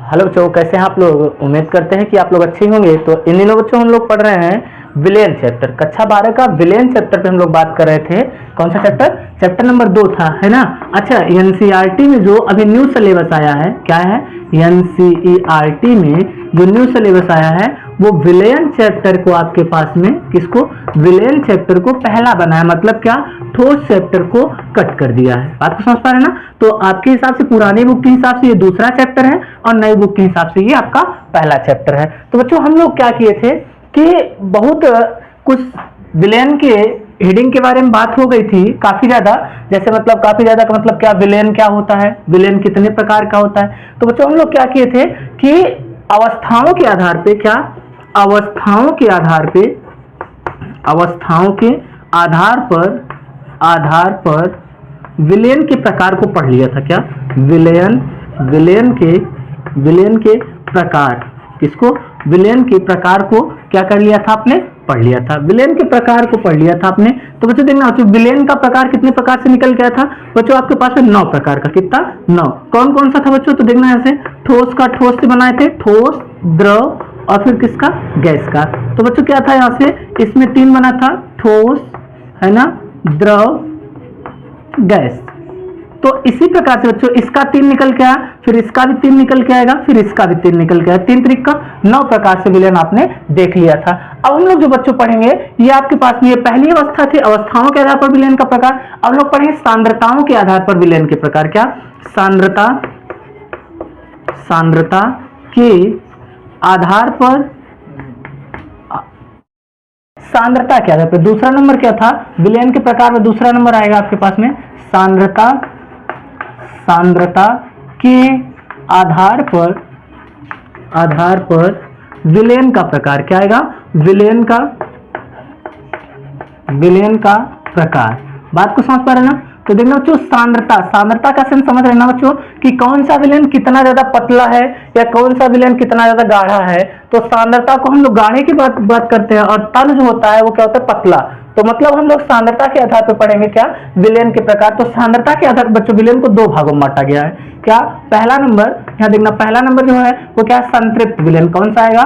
Hello बच्चों, कैसे हैं आप लोग। उम्मीद करते हैं कि आप लोग अच्छे होंगे। तो इन दिनों बच्चों हम लोग पढ़ रहे हैं विलेन चैप्टर, कक्षा 12 का विलेन चैप्टर पे हम लोग बात कर रहे थे। कौन सा चैप्टर? चैप्टर नंबर 2 था, है ना। अच्छा, एनसीईआरटी में जो अभी न्यू सिलेबस आया है, क्या है? एनसीईआरटी में जो न्यू सिलेबस आया है वो विलेन चैप्टर को आपके पास में, किसको? विलेन चैप्टर को पहला बनाया, मतलब क्या? ठोस चैप्टर को कट कर दिया है। बात को समझ पा रहे हैं ना। तो आपके हिसाब से, पुरानी बुक के हिसाब से ये दूसरा चैप्टर है और नई बुक के हिसाब से ये आपका पहला चैप्टर है। तो बच्चों हम लोग क्या किए थे कि बहुत कुछ विलेन के हेडिंग के बारे में बात हो गई थी काफी ज्यादा। जैसे मतलब काफी ज्यादा का मतलब क्या, विलेन क्या होता है, विलेन कितने प्रकार का होता है। तो बच्चों हम लोग क्या किए थे कि अवस्थाओं के आधार पे, क्या? अवस्थाओं के आधार पे, अवस्थाओं के आधार पर विलेन के प्रकार को पढ़ लिया था। क्या? विलेन के प्रकार, किसको? विलेन के प्रकार को क्या कर लिया था आपने? पढ़ लिया था। विलेन के प्रकार को पढ़ लिया था आपने। तो बच्चों देखना, विलेन का प्रकार कितने प्रकार से निकल गया था बच्चों? आपके पास में 9 प्रकार का। कितना? 9। कौन कौन सा था बच्चों? तो देखना ऐसे, ठोस का, ठोस से बनाए थे, ठोस, द्रव और फिर किसका? गैस का। तो बच्चों क्या था यहाँ से, इसमें 3 बना था, ठोस, है ना, द्रव, गैस। तो इसी प्रकार से बच्चों इसका 3 निकल के आया, फिर इसका भी 3 निकल के आएगा, फिर इसका भी 3 निकल के आएगा। 3 त्रिक का 9 प्रकार से विलेन आपने देख लिया था। अब हम लोग जो बच्चों पढ़ेंगे, ये आपके पास में ये पहली अवस्था थी, अवस्थाओं के आधार पर विलेन का प्रकार। अब लोग पढ़ेंगे सांद्रताओं के आधार पर विलेन के प्रकार। क्या? सांद्रता के आधार पर, सांद्रता के आधार पर दूसरा नंबर क्या था विलेन के प्रकार में? दूसरा नंबर आएगा आपके पास में सांद्रता के आधार पर विलेन का प्रकार। क्या आएगा? विलेन का प्रकार। बात को समझ पा रहे हैं ना। तो देखना बच्चों, सांद्रता का सेंस समझ रहे ना बच्चों कि कौन सा विलेन कितना ज्यादा पतला है या कौन सा विलेन कितना ज्यादा गाढ़ा है। तो सांद्रता को हम लोग गाढ़े की बात करते हैं और तल जो होता है वो क्या होता है? पतला। तो मतलब हम लोग सांद्रता के आधार पर पढ़ेंगे क्या? विलेन के प्रकार। तो सांद्रता के आधार पर बच्चों विलेन को 2 भागों में बांटा गया है। क्या? पहला नंबर, यहाँ देखना, पहला नंबर जो है वो क्या है? संतृप्त विलेन। कौन सा आएगा?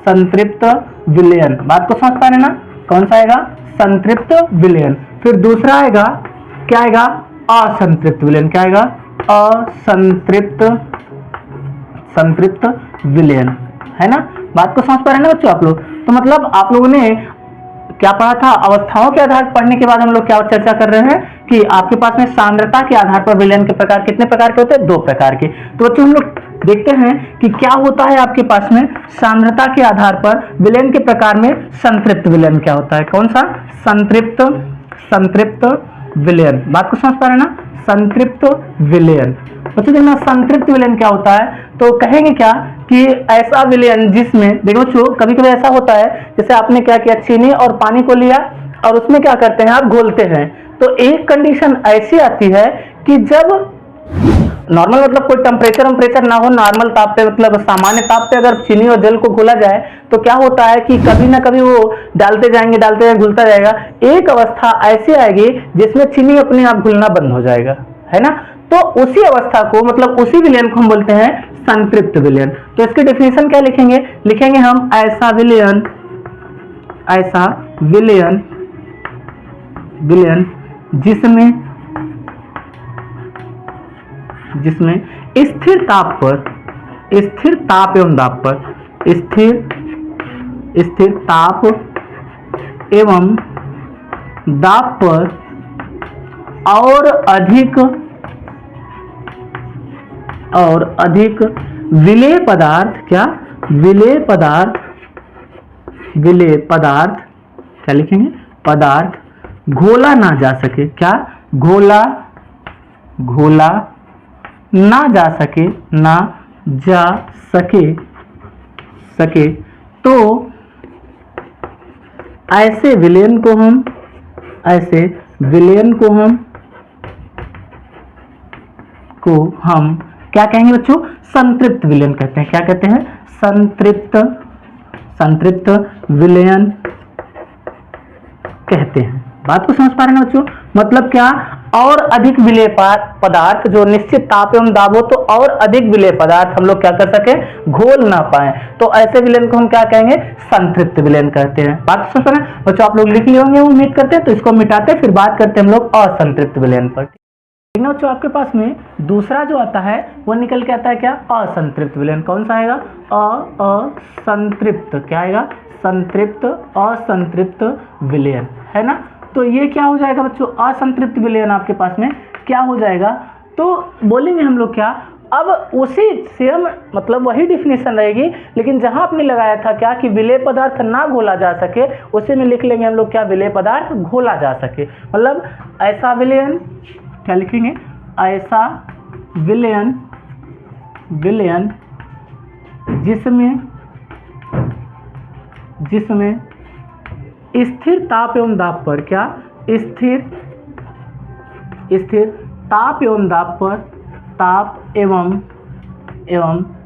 संतृप्त विलेन। बात को समझ पा रहे ना। कौन सा आएगा? संतृप्त विलेन। फिर दूसरा आएगा, क्या आएगा? असंतृप्त विलेन। क्या आएगा? संतृप्त विलेन, है ना। बात को समझ पा रहे हैं ना बच्चों आप लोग। तो मतलब आप लोगों ने क्या पढ़ा था? अवस्थाओं के आधार पढ़ने के बाद हम लोग क्या चर्चा कर रहे हैं कि आपके पास में सांद्रता के आधार पर विलेन के प्रकार कितने प्रकार के होते हैं? 2 प्रकार के। तो बच्चों हम लोग देखते हैं कि क्या होता है आपके पास में सांद्रता के आधार पर विलेन के प्रकार में। संतृप्त विलेन क्या होता है? कौन सा? संतृप्त विलेन। बात को समझ पा रहे हैं ना। संतृप्त विलेन। बच्चों देखना, संतृप्त विलेन क्या होता है? तो कहेंगे क्या कि ऐसा विलेन जिसमें, देखो बच्चों कभी कभी ऐसा होता है, जैसे आपने क्या किया, चीनी और पानी को लिया और उसमें क्या करते हैं आप? घोलते हैं। तो एक कंडीशन ऐसी आती है कि जब नॉर्मल, मतलब कोई टेम्परेचर ना हो, नॉर्मल ताप पे, मतलब सामान्य ताप पे अगर चीनी और जल को घोला जाए तो क्या होता है कि कभी ना कभी वो डालते जाएंगे घुलता जाएगा। एक अवस्था ऐसी आएगी जिसमें चीनी अपने आप घुलना बंद हो जाएगा, है ना। तो उसी अवस्था को, मतलब उसी विलेन को हम बोलते हैं संतृप्त विलेन। तो इसकी डेफिनेशन क्या लिखेंगे हम? ऐसा विलेन जिसमें स्थिर ताप एवं दाब पर, स्थिर ताप एवं दाब पर और अधिक विलेय पदार्थ, क्या? विलेय पदार्थ क्या लिखेंगे? पदार्थ घोला ना जा सके। क्या? घोला ना जा सके। तो ऐसे विलेन को हम क्या कहेंगे बच्चों? संतृप्त विलेन कहते हैं। क्या कहते हैं? संतृप्त विलेन कहते हैं। बात को समझ पा रहे हैं बच्चों। मतलब क्या, और अधिक विलेय पदार्थ जो निश्चित ताप एवं दाब हो तो और अधिक विलेय पदार्थ हम लोग क्या कर सके, घोल ना पाए, तो ऐसे विलयन को हम क्या कहेंगे, संतृप्त विलयन कहते हैं। बात समझ पा रहे हैं बच्चों, आप लोग लिख लिए होंगे उम्मीद करते हैं। तो इसको मिटाते फिर बात करते हैं हम लोग असंतृप्त विलयन पर। ठीक है बच्चों, आपके पास में दूसरा जो आता है वो निकल के आता है क्या, असंतृप्त विलयन। कौन सा आएगा, असंतृप्त, क्या आएगा, संतृप्त, असंतृप्त विलयन, है ना। तो ये क्या हो जाएगा बच्चों, असंतृप्त विलयन आपके पास में क्या हो जाएगा, तो बोलेंगे हम लोग क्या, अब उसी सेम मतलब वही डिफिनेशन रहेगी, लेकिन जहां आपने लगाया था क्या कि विलेय पदार्थ ना घोला जा सके, उसी में लिख लेंगे हम लोग क्या, विलेय पदार्थ घोला जा सके। मतलब ऐसा विलयन, क्या लिखेंगे, ऐसा विलयन, विलयन जिसमें स्थिर ताप एवं दाब पर, क्या, स्थिर ताप एवं दाब पर, ताप एवं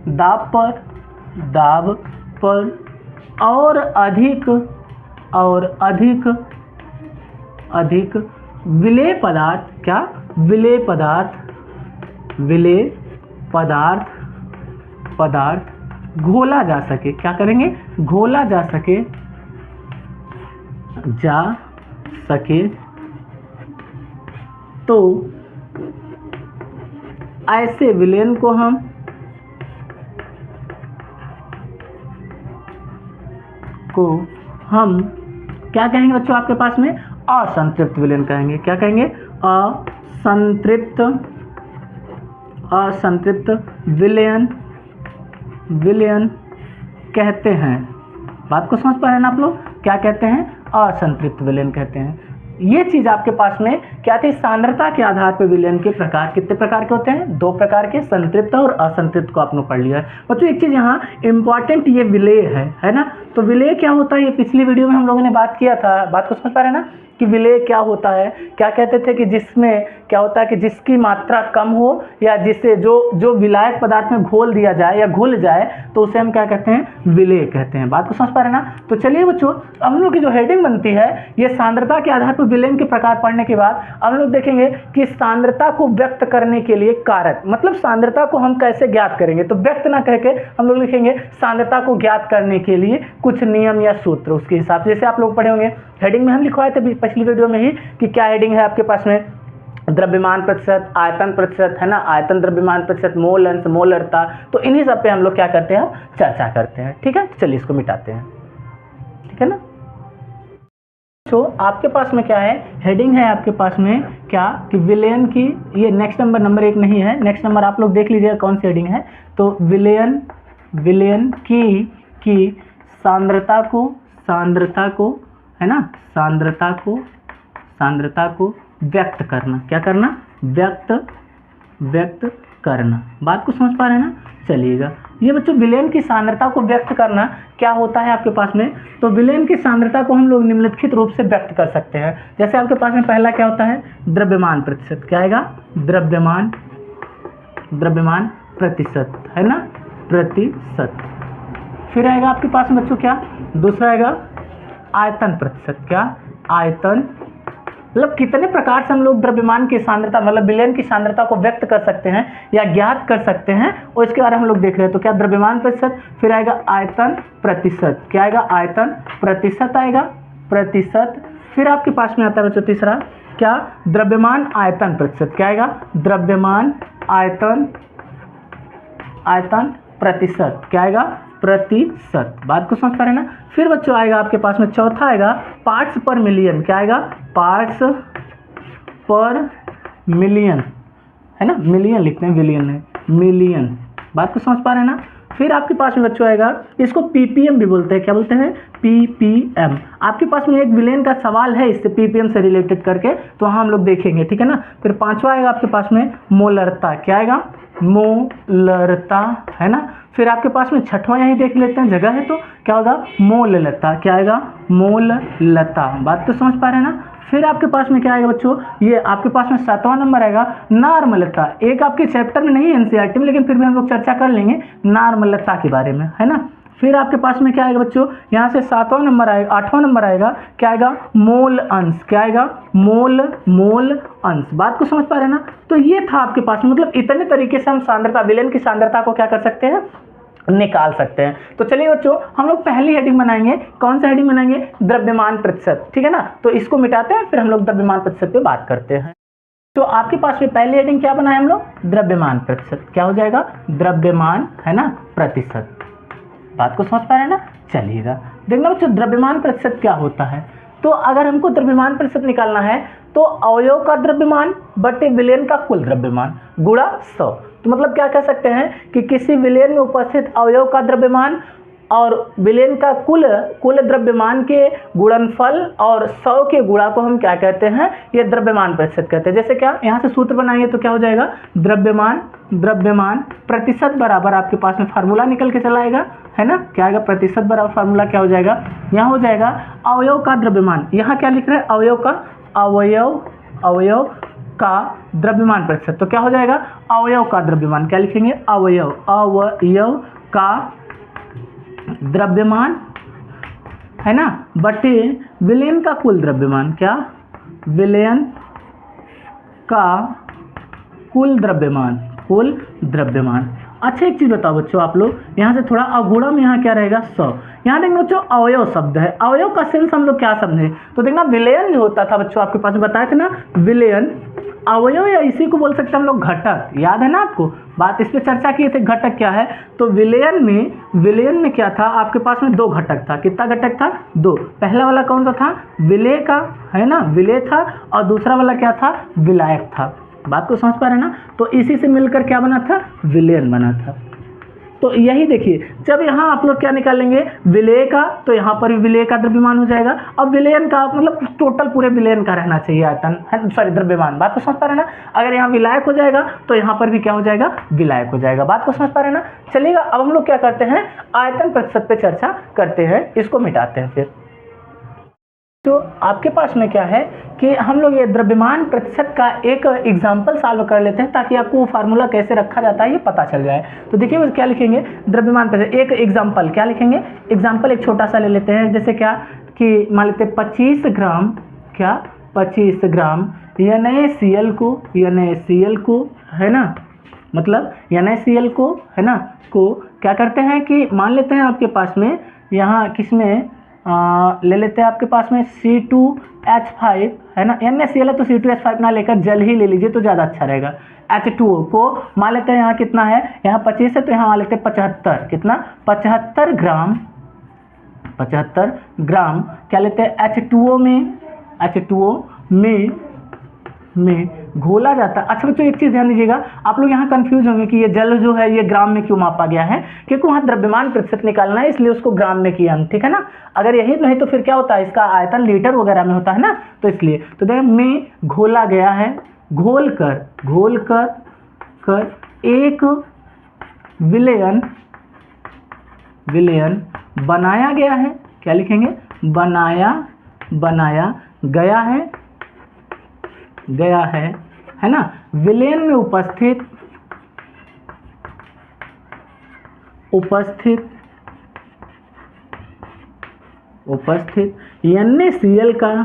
दाब पर और अधिक विलेय पदार्थ, क्या, विलेय पदार्थ घोला जा सके, क्या करेंगे, घोला जा सके तो ऐसे विलयन को हम क्या कहेंगे बच्चों, आपके पास में असंतृप्त विलयन कहेंगे। क्या कहेंगे, असंतृप्त विलयन कहते हैं। बात को समझ पा रहे हैं ना आप लोग, क्या कहते हैं, असंतृप्त विलयन कहते हैं। ये चीज आपके पास में क्या थी, सांद्रता के आधार पर विलयन के प्रकार कितने प्रकार के होते हैं, 2 प्रकार के, संतृप्त और असंतृप्त को आपने पढ़ लिया है बच्चों। एक चीज यहाँ इंपॉर्टेंट, ये विलेय है ना। तो विलेय क्या होता है, ये पिछली वीडियो में हम लोगों ने बात किया था। बात को समझ पा रहे हैं ना कि विलेय क्या होता है, क्या कहते थे कि जिसमें क्या होता है कि जिसकी मात्रा कम हो या जिसे जो विलायक पदार्थ में घोल दिया जाए या घुल जाए तो उसे हम क्या कहते हैं, विलेय कहते हैं। बात को समझ पा रहे हैं ना। तो चलिए बच्चों, हम लोग की जो हेडिंग बनती है, ये सांद्रता के आधार पर विलयन के प्रकार पढ़ने के बाद हम लोग देखेंगे कि सांद्रता को व्यक्त करने के लिए कारक, मतलब सांद्रता को हम कैसे ज्ञात करेंगे। तो व्यक्त ना कह के हम लोग लिखेंगे सांद्रता को ज्ञात करने के लिए कुछ नियम या सूत्र, उसके हिसाब से जैसे आप लोग पढ़े होंगे। हेडिंग में हम लिखवाए थे पिछली वीडियो में ही कि क्या हेडिंग है आपके पास में, द्रव्यमान प्रतिशत, आयतन प्रतिशत, है ना, आयतन, द्रव्यमान प्रतिशत, मोल अंश, मोलरता। तो इन्हीं सब पे हम लोग क्या करते हैं, चर्चा करते हैं। ठीक है, चलिए इसको मिटाते हैं, ठीक है ना। तो आपके पास में क्या है, हेडिंग है आपके पास में क्या कि विलयन की, ये नेक्स्ट नंबर 1 नहीं है, नेक्स्ट नंबर आप लोग देख लीजिएगा कौन सी हेडिंग है। तो विलयन की सांद्रता को है ना, सांद्रता को व्यक्त करना, क्या करना, व्यक्त करना। बात को समझ पा रहे हैं ना। चलिएगा, ये बच्चों विलयन की सांद्रता को व्यक्त करना क्या होता है आपके पास में। तो विलयन की सांद्रता को हम लोग निम्नलिखित रूप से व्यक्त कर सकते हैं। जैसे आपके पास में पहला क्या होता है, द्रव्यमान प्रतिशत, क्या आएगा, द्रव्यमान प्रतिशत, है ना, प्रतिशत। फिर आएगा आपके पास में बच्चों क्या, दूसरा आएगा आयतन प्रतिशत, क्या, आयतन, मतलब कितने प्रकार से हम लोग द्रव्यमान की सांद्रता, मतलब विलयन की सांद्रता को व्यक्त कर सकते हैं या ज्ञात कर सकते हैं, और इसके बारे में हम लोग देख रहे हैं। तो क्या, द्रव्यमान प्रतिशत, फिर आएगा आयतन प्रतिशत, क्या आएगा, आयतन प्रतिशत आएगा, प्रतिशत। फिर आपके पास में आता है बच्चों तीसरा क्या, द्रव्यमान आयतन प्रतिशत, क्या आएगा, द्रव्यमान आयतन प्रतिशत, क्या आएगा, प्रतिशत। बात को समझ पा रहे हैं ना। फिर बच्चों आएगा आपके पास में चौथा आएगा पार्ट्स पर मिलियन, क्या आएगा, पार्ट्स पर मिलियन, है ना, मिलियन लिखते हैं, विलियन है, मिलियन। बात को समझ पा रहे हैं ना। फिर आपके पास में बच्चों आएगा, इसको पीपीएम भी बोलते हैं, क्या बोलते हैं, पीपीएम। आपके पास में एक विलयन का सवाल है इससे पीपीएम से रिलेटेड करके, तो हाँ हम लोग देखेंगे, ठीक है ना। फिर पांचवा आएगा आपके पास में मोलरता, क्या आएगा, मोलरता, है ना। फिर आपके पास में छठवां यही देख लेते हैं, जगह है तो क्या होगा, मोललता, क्या आएगा, मोललता। बात तो समझ पा रहे हैं ना। फिर आपके पास में क्या आएगा बच्चों, ये आपके पास में 7वां नंबर आएगा नार्मलता। एक आपके चैप्टर में नहीं है एनसीईआरटी में, लेकिन फिर भी हम लोग चर्चा कर लेंगे नार्मलता के बारे में, है ना। फिर आपके पास में क्या आएगा बच्चों, यहाँ से 7वां नंबर आएगा, 8वां नंबर आएगा, क्या आएगा, मोल अंश। क्या आएगा, मोल अंश। बात को समझ पा रहे हैं ना। तो ये था आपके पास में, मतलब इतने तरीके से हम सांद्रता, विलेन की सांद्रता को क्या कर सकते हैं, निकाल सकते हैं। तो चलिए बच्चों, हम लोग पहली हेडिंग बनाएंगे। कौन सा हेडिंग बनाएंगे, द्रव्यमान प्रतिशत, ठीक है ना। तो इसको मिटाते हैं, फिर हम लोग द्रव्यमान प्रतिशत पे बात करते हैं। तो आपके पास में पहली हेडिंग क्या बनाए हम लोग, द्रव्यमान प्रतिशत। क्या हो जाएगा, द्रव्यमान, है ना, प्रतिशत। बात को समझ पा रहे हैं ना। चलिएगा देखना बच्चों, द्रव्यमान प्रतिशत क्या होता है। तो अगर हमको द्रव्यमान प्रतिशत निकालना है तो अवयव का द्रव्यमान बटे विलयन का कुल द्रव्यमान गुणा 100। तो मतलब क्या कह सकते हैं कि किसी विलयन में उपस्थित अवयव का द्रव्यमान और विलयन का कुल द्रव्यमान के गुणनफल और 100 के गुणा को हम क्या कहते हैं, ये द्रव्यमान प्रतिशत कहते हैं। जैसे क्या, यहाँ से सूत्र बनाएंगे तो क्या हो जाएगा, द्रव्यमान प्रतिशत बराबर आपके पास में फार्मूला निकल के चला आएगा, है ना। क्या आएगा, प्रतिशत बराबर फार्मूला क्या हो जाएगा, यहाँ हो जाएगा अवयव का द्रव्यमान। यहाँ क्या लिख रहे हैं, अवयव का द्रव्यमान प्रतिशत। तो क्या हो जाएगा, अवयव का द्रव्यमान, क्या लिखेंगे, अवयव का द्रव्यमान, है ना, बटे विलयन का कुल द्रव्यमान। क्या, विलयन का कुल द्रव्यमान। अच्छा एक चीज बताओ बच्चों, आप लोग यहाँ से थोड़ा अगुणा में यहाँ क्या रहेगा, 100। यहाँ देखना बच्चों, अवयव शब्द है, अवयव का सेंस हम लोग क्या समझे। तो देखना विलयन जो होता था बच्चों, आपके पास में बताया था ना, विलयन अवयव, या इसी को बोल सकते हैं हम लोग घटक। याद है ना आपको, बात इस पे चर्चा किए थे, घटक क्या है। तो विलयन में क्या था, आपके पास में 2 घटक था। कितना घटक था, 2। पहला वाला कौन सा था, विलेय का, है ना, विलेय था, और दूसरा वाला क्या था, विलायक था। बात को समझ पा रहे हैं ना। तो इसी से मिलकर क्या बना था, विलयन बना था। तो यही देखिए, जब यहाँ आप लोग क्या निकालेंगे, विलेय का, तो यहाँ पर भी विलेय का द्रव्यमान हो जाएगा। अब विलयन का मतलब टोटल पूरे विलयन का रहना चाहिए आयतन, सॉरी द्रव्यमान। बात को समझ पा रहे हैं ना। अगर यहाँ विलायक हो जाएगा तो यहाँ पर भी क्या हो जाएगा, विलायक हो जाएगा। बात को समझ पा रहे हैं ना। चलिएगा अब हम लोग क्या करते हैं, आयतन प्रतिशत पे चर्चा करते हैं, इसको मिटाते हैं फिर। तो आपके पास में क्या है कि हम लोग ये द्रव्यमान प्रतिशत का एक एग्जाम्पल सॉल्व कर लेते हैं, ताकि आपको वो फार्मूला कैसे रखा जाता है ये पता चल जाए। तो देखिए वो क्या लिखेंगे, द्रव्यमान प्रतिशत, एक एग्जाम्पल क्या लिखेंगे, एग्जाम्पल एक छोटा सा ले लेते हैं। जैसे क्या कि मान लेते हैं 25 ग्राम, क्या 25 ग्राम NaCl को, है ना, मतलब NaCl को, है ना, को क्या करते हैं कि मान लेते हैं आपके पास में यहाँ किसमें ले लेते हैं आपके पास में C2H5, है ना, NaCl है तो C2H5 ना लेकर जल ही ले लीजिए तो ज़्यादा अच्छा रहेगा। H2O को मान लेते हैं, यहाँ कितना है, यहाँ 25 है तो यहाँ मान लेते हैं 75, कितना 75 ग्राम क्या लेते हैं, H2O में घोला जाता है। अच्छा बच्चों एक चीज़ ध्यान दीजिएगा, आप लोग यहाँ कंफ्यूज होंगे कि ये जल जो है ये ग्राम में क्यों मापा गया है, क्योंकि वहाँ द्रव्यमान प्रतिशत निकालना है, इसलिए उसको ग्राम में किया हम, ठीक है ना। अगर यही नहीं तो फिर क्या होता है, इसका आयतन लीटर वगैरह में होता है ना, तो इसलिए। तो देखिए में घोला गया है, घोल कर एक विलयन बनाया गया है। क्या लिखेंगे, बनाया गया है ना, विलयन में उपस्थित NaCl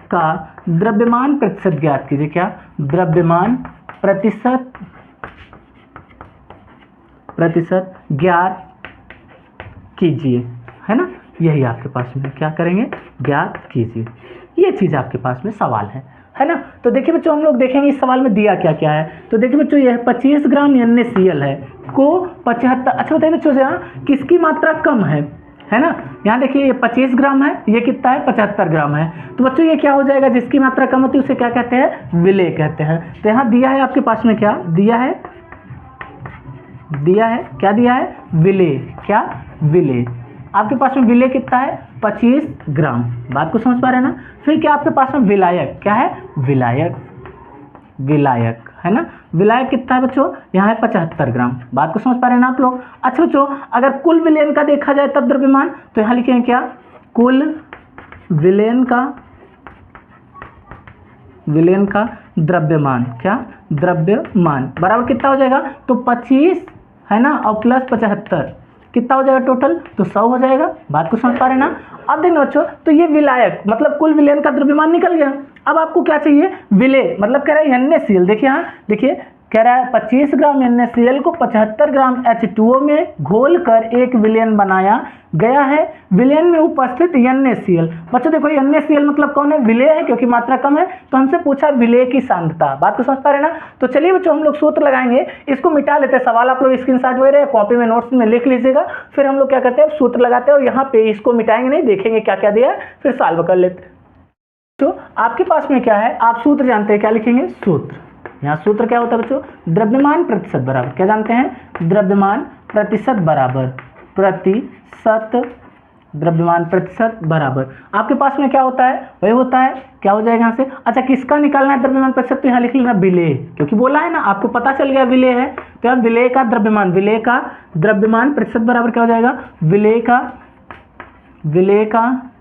का द्रव्यमान प्रतिशत ज्ञात कीजिए। क्या, द्रव्यमान प्रतिशत ज्ञात कीजिए, है ना। यही आपके पास में क्या करेंगे, ज्ञात कीजिए। ये चीज़ आपके पास में सवाल है ना। तो देखिए बच्चों, हम लोग देखेंगे इस सवाल में दिया क्या क्या है। तो देखिए बच्चों, यह 25 ग्राम NaCl है को 75, अच्छा बताइए बच्चों, यहाँ किसकी मात्रा कम है ना। यहाँ देखिए ये 25 ग्राम है, ये कितना है, 75 ग्राम है। तो बच्चों ये क्या हो जाएगा, जिसकी मात्रा कम होती है उसे क्या कहते हैं, विलेय कहते हैं। तो यहाँ दिया है आपके पास में, क्या दिया है, क्या दिया है, विलेय। क्या, विलेय आपके पास में विलेय कितना है, 25 ग्राम। बात को समझ पा रहे हैं ना। फिर क्या आपके पास में विलायक, क्या है, विलायक, है ना। विलायक कितना है बच्चों, यहाँ है 75 ग्राम। बात को समझ पा रहे हैं ना आप लोग। अच्छा बच्चों, अगर कुल विलयन का देखा जाए तब द्रव्यमान, तो यहाँ लिखेंगे क्या, कुल विलयन का द्रव्यमान, क्या द्रव्यमान बराबर कितना हो जाएगा, तो 25 है ना, और प्लस 75 कितना हो जाएगा टोटल, तो 100 हो जाएगा। बात को समझ पा रहे ना। अब देखो बच्चों, तो ये विलायक मतलब कुल विलयन का द्रव्यमान निकल गया। अब आपको क्या चाहिए, विलेय मतलब कह रहा है NaCl। देखिए यहाँ देखिए कह रहा है 25 ग्राम NaCl को 75 ग्राम H2O में घोलकर एक विलयन बनाया गया है। विलयन में उपस्थित NaCl। बच्चों देखो NaCl मतलब कौन है, विलेय है, क्योंकि मात्रा कम है तो हमसे पूछा विलेय की सांद्रता। बात को समझ पा रहे ना। तो चलिए बच्चों हम लोग सूत्र लगाएंगे, इसको मिटा लेते हैं। सवाल आप लोग स्क्रीनशॉट वगैरह कॉपी में नोट्स में लिख लीजिएगा, फिर हम लोग क्या करते हैं सूत्र लगाते हैं और यहाँ पे इसको मिटाएंगे नहीं, देखेंगे क्या क्या दिया है, फिर सॉल्व कर लेते हैं। तो आपके पास में क्या है, आप सूत्र जानते हैं, क्या लिखेंगे सूत्र। यहाँ सूत्र क्या होता है बच्चों, द्रव्यमान प्रतिशत बराबर, क्या जानते हैं, द्रव्यमान प्रतिशत बराबर, प्रतिशत द्रव्यमान प्रतिशत बराबर आपके पास में क्या होता है, वही होता है, क्या हो जाएगा यहाँ से। अच्छा किसका निकालना है द्रव्यमान प्रतिशत, तो यहाँ लिख लेना विलेय, क्योंकि बोला है ना आपको पता चल गया विलेय है, तो यहाँ विलेय का द्रव्यमान, विलेय का द्रव्यमान प्रतिशत बराबर क्या हो जाएगा, विलेय का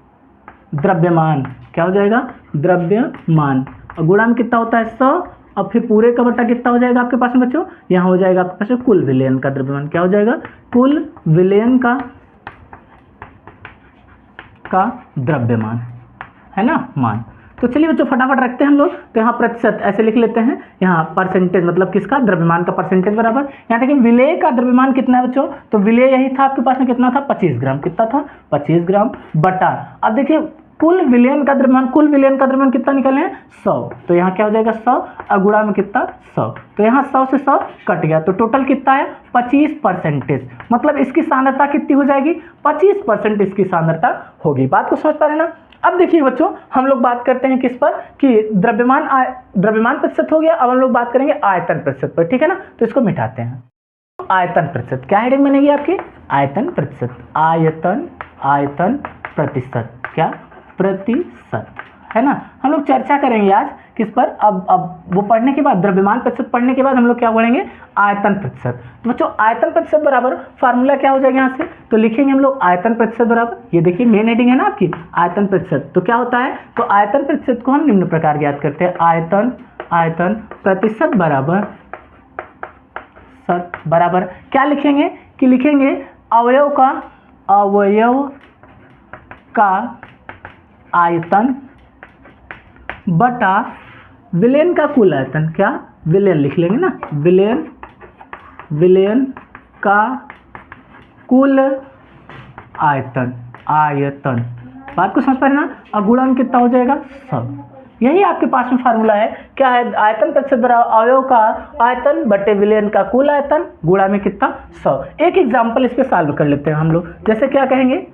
द्रव्यमान क्या हो जाएगा, द्रव्यमान, और गुणा में कितना होता है 100, अब फिर पूरे का बटा कितना हो जाएगा आपके पास में बच्चों, यहाँ हो जाएगा आपके पास में कुल विलयन का द्रव्यमान, क्या हो जाएगा, कुल विलयन का द्रव्यमान, है ना, मान। तो चलिए बच्चों फटाफट रखते हैं हम लोग। तो यहाँ प्रतिशत ऐसे लिख लेते हैं, यहाँ परसेंटेज मतलब किसका, द्रव्यमान का परसेंटेज बराबर, यहाँ देखिए विलेय का द्रव्यमान कितना है बच्चों, तो विलेय यही था आपके पास में, कितना था 25 ग्राम, कितना था 25 ग्राम बटा, अब देखिए कुल विलयन का द्रव्यमान, कुल विलयन का द्रव्यमान कितना निकले हैं 100, तो यहाँ क्या हो जाएगा 100, और गुणा में कितना 100, तो यहाँ 100 से 100 कट गया, तो टोटल कितना है 25%, मतलब इसकी सांद्रता कितनी हो जाएगी 25% इसकी सांद्रता होगी। बात को समझ पा रहे ना। अब देखिए बच्चों हम लोग बात करते हैं किस पर, कि द्रव्यमान प्रतिशत हो गया, अब हम लोग बात करेंगे आयतन प्रतिशत पर, ठीक है ना। तो इसको मिटाते हैं। आयतन प्रतिशत क्या हेडिंग बनेगी आपकी, आयतन प्रतिशत, आयतन प्रतिशत, क्या प्रतिशत, है ना। हम लोग चर्चा करेंगे आज किस पर, अब वो पढ़ने के बाद, द्रव्यमान प्रतिशत पढ़ने के बाद हम लोग क्या पढ़ेंगे, आयतन प्रतिशत। तो बच्चों आयतन प्रतिशत बराबर फार्मूला क्या हो जाएगा यहाँ से, तो लिखेंगे हम लोग आयतन प्रतिशत बराबर, ये देखिए मेन हेडिंग है ना आपकी, आयतन प्रतिशत। तो क्या होता है, तो आयतन प्रतिशत को हम निम्न प्रकार ज्ञात करते हैं, आयतन प्रतिशत बराबर क्या लिखेंगे, कि लिखेंगे अवयव का आयतन बटा विलयन का कुल आयतन, क्या विलयन लिख लेंगे ना, विलयन का कुल आयतन, बात को समझ पा रहे ना। और गुणा में कितना हो जाएगा 100, यही आपके पास में फार्मूला है, क्या है, आयतन प्रतिशत बराबर अवयव का आयतन बटे विलयन का कुल आयतन, गुणा में कितना 100। एक एग्जाम्पल इस पे सॉल्व कर लेते हैं हम लोग, जैसे क्या कहेंगे,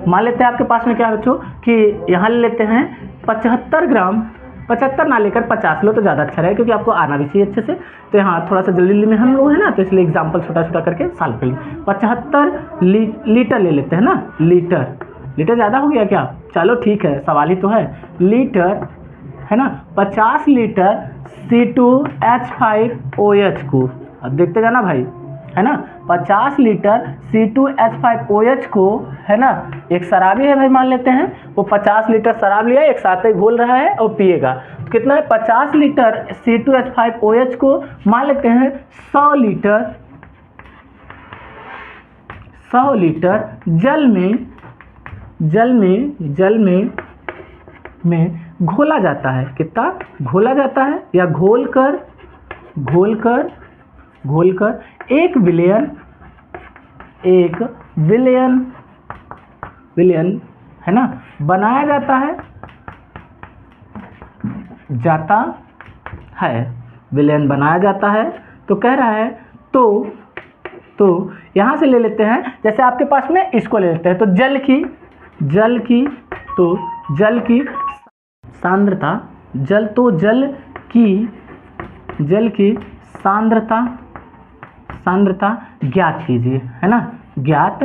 मान लेते हैं आपके पास में क्या है बच्चों, कि यहाँ ले लेते हैं 75 ग्राम, 75 ना लेकर 50 लो तो ज़्यादा अच्छा रहेगा, क्योंकि आपको आना भी चाहिए अच्छे से। तो यहाँ थोड़ा सा जल्दी में हम लोग है ना, तो इसलिए एग्जाम्पल छोटा छोटा करके सॉल्व कर लेंगे। 75 लीटर ले लेते हैं ना, लीटर ज़्यादा हो गया क्या, चलो ठीक है सवाल ही तो है, लीटर है ना, 50 लीटर C2H5OH को, अब देखते जाना भाई, है ना, 50 लीटर C2H5OH को, है ना, एक शराबी है भाई मान लेते हैं, वो 50 लीटर शराब लिया एक साथ ही घोल रहा है और पिएगा, तो कितना है 50 लीटर C2H5OH को मान लेते हैं 100 लीटर जल में घोला जाता है, कितना घोला जाता है, या घोलकर एक विलयन है ना बनाया जाता है, विलयन बनाया जाता है। तो कह रहा है, तो यहाँ से ले लेते हैं, जैसे आपके पास में इसको ले लेते हैं, तो जल की सांद्रता, जल की सांद्रता ज्ञात कीजिए, है ना, ज्ञात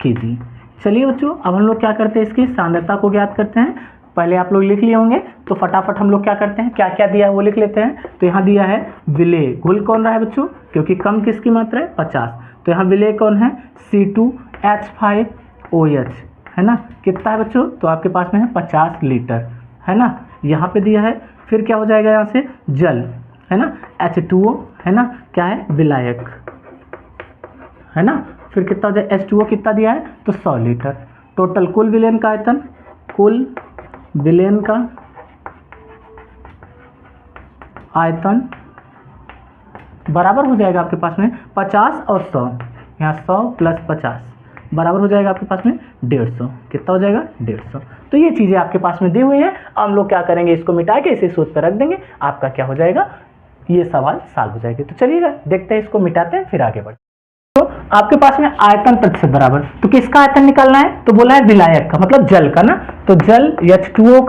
कीजिए। चलिए बच्चों अब हम लोग क्या करते हैं, इसकी सांद्रता को ज्ञात करते हैं। पहले आप लोग लिख लिए होंगे, तो फटाफट हम लोग क्या करते हैं, क्या क्या दिया है वो लिख लेते हैं। तो यहाँ दिया है विलेय, घुल कौन रहा है बच्चों, क्योंकि कम किसकी मात्रा है 50, तो यहाँ विलेय कौन है C2H5OH, है ना, कितना है बच्चों, तो आपके पास में है 50 लीटर, है ना, यहाँ पे दिया है। फिर क्या हो जाएगा यहाँ से, जल, है ना, H2O, है ना, क्या है विलायक, है ना। फिर कितना हो जाए H2O कितना दिया है तो 100 लीटर। टोटल कुल विलेन का आयतन, कुल विलेन का आयतन बराबर हो जाएगा आपके पास में 50 और 100, यहाँ 100 प्लस 50 बराबर हो जाएगा आपके पास में 150। कितना हो जाएगा 150। तो ये चीज़ें आपके पास में दी हुई हैं। हम लोग क्या करेंगे, इसको मिटा के इसे सूत्र पर रख देंगे, आपका क्या हो जाएगा, ये सवाल सॉल्व हो जाएगा। तो चलिएगा देखते हैं, इसको मिटाते हैं फिर आगे बढ़ते हैं। तो आपके पास में आयतन प्रतिशत बराबर, तो किसका आयतन निकालना है, तो बोला है विलायक का, मतलब जल का ना। तो जल H2O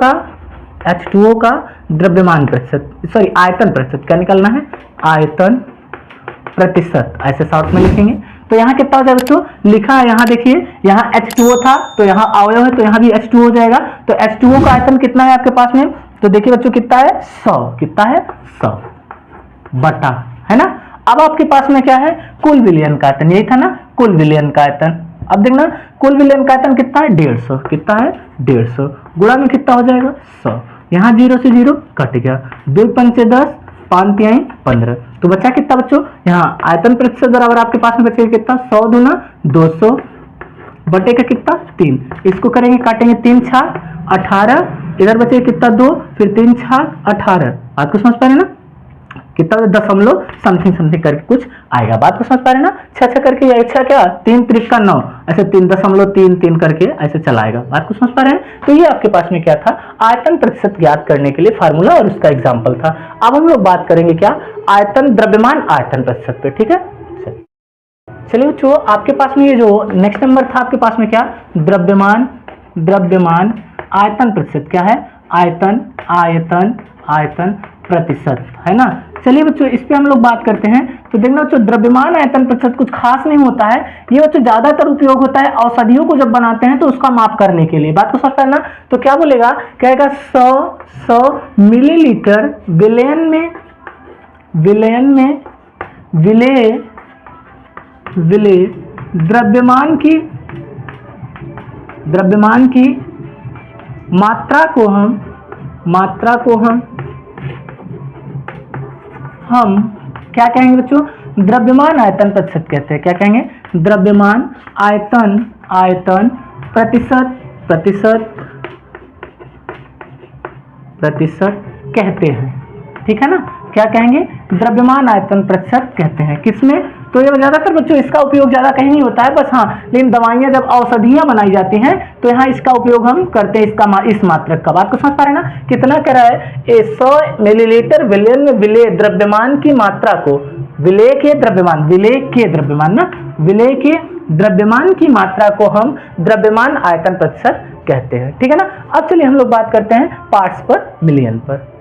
का द्रव्यमान प्रतिशत, सॉरी आयतन प्रतिशत, क्या निकालना है, आयतन प्रतिशत, ऐसे शॉर्ट में लिखेंगे। तो यहाँ कितना हो जाएगा बच्चों, लिखा है यहाँ देखिए, यहाँ H2O था तो यहाँ अवयव है तो यहाँ भी H2O हो जाएगा। तो H2O का आयतन कितना है आपके पास में, तो देखिए बच्चों कितना है 100, कितना है 100 बटा, है ना। अब आपके पास में क्या है, कुल विलयन का आयतन, यही था ना कुल विलयन का आयतन। अब देखना कुल विलयन का आयतन कितना है 150, कितना है 150 गुणा में कितना हो जाएगा 100, यहाँ 0 से 0 कट गया, 2 पंचे 10, 5 तिहाई 15, तो बचा कितना बच्चों, यहाँ आयतन प्रतिशत बराबर आपके पास में बचेगा कितना 100 दूना 200 बटे का कितना 3, इसको करेंगे काटेंगे 3 छाक 18, इधर बचेगा कितना 2, फिर 3 छाक 18, आपको समझ पा रहे ना कितना, दशमलव समथिंग करके कुछ आएगा, बात को समझ पा रहे ना। 6 करके या 6 क्या 3 त्रिका 9, ऐसे 3.33 करके ऐसे चलाएगा, बात को समझ पा रहे हैं। तो ये आपके पास में क्या था, आयतन प्रतिशत ज्ञात करने के लिए फार्मूला और उसका एग्जाम्पल था। अब हम लोग बात करेंगे क्या, आयतन द्रव्यमान आयतन प्रतिशत पे, ठीक है। चलिए बच्चों, आपके पास में ये जो नेक्स्ट नंबर था आपके पास में क्या, द्रव्यमान आयतन प्रतिशत, क्या है आयतन प्रतिशत, है ना। चलिए बच्चों, इस पे हम लोग बात करते हैं। तो देखना बच्चों, द्रव्यमान आयतन प्रतिशत कुछ खास नहीं होता है, ये बच्चों ज्यादातर उपयोग होता है औषधियों को जब बनाते हैं तो उसका माप करने के लिए, बात को समझता है ना। तो क्या बोलेगा, कहेगा 100 मिलीलीटर विलेन में विले द्रव्यमान की मात्रा को हम क्या कहेंगे बच्चों, द्रव्यमान आयतन प्रतिशत कहते हैं। क्या कहेंगे, द्रव्यमान आयतन प्रतिशत कहते हैं, ठीक है ना। क्या कहेंगे, द्रव्यमान आयतन प्रतिशत कहते हैं, किसमें, तो ये ज्यादातर बच्चों इसका उपयोग ज्यादा कहीं नहीं होता है, बस हाँ, लेकिन दवाइयां जब औषधियां बनाई जाती हैं तो यहाँ इसका उपयोग हम करते हैं, इस मात्रक का, बात को समझ पा रहे ना। कितना कह रहा है, 100 मिलीलीटर विलेन में विलेय द्रव्यमान की मात्रा को, विलेय के द्रव्यमान की मात्रा को हम द्रव्यमान आयतन प्रतिशत कहते हैं, ठीक है ना। अब चलिए हम लोग बात करते हैं पार्ट्स पर मिलियन पर।